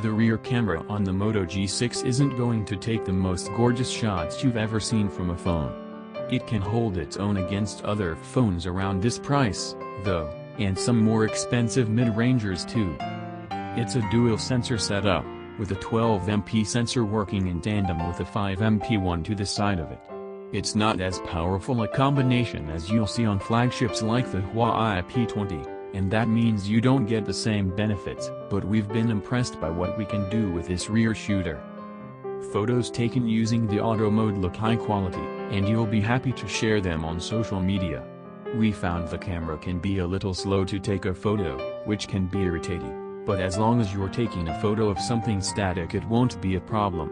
The rear camera on the Moto G6 isn't going to take the most gorgeous shots you've ever seen from a phone. It can hold its own against other phones around this price, though, and some more expensive mid-rangers too. It's a dual-sensor setup, with a 12MP sensor working in tandem with a 5MP one to the side of it. It's not as powerful a combination as you'll see on flagships like the Huawei P20. And that means you don't get the same benefits, but we've been impressed by what we can do with this rear shooter. Photos taken using the auto mode look high quality, and you'll be happy to share them on social media. We found the camera can be a little slow to take a photo, which can be irritating, but as long as you're taking a photo of something static it won't be a problem.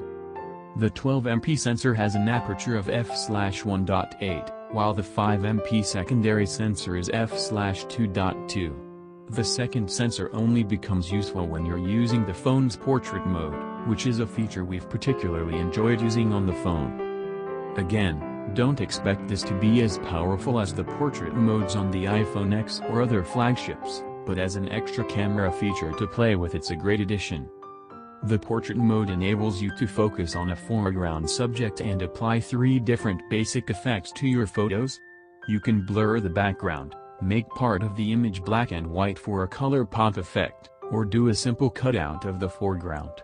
The 12MP sensor has an aperture of f/1.8. while the 5MP secondary sensor is f/2.2. The second sensor only becomes useful when you're using the phone's portrait mode, which is a feature we've particularly enjoyed using on the phone. Again, don't expect this to be as powerful as the portrait modes on the iPhone X or other flagships, but as an extra camera feature to play with it's a great addition. The portrait mode enables you to focus on a foreground subject and apply 3 different basic effects to your photos. You can blur the background, make part of the image black and white for a color pop effect, or do a simple cutout of the foreground.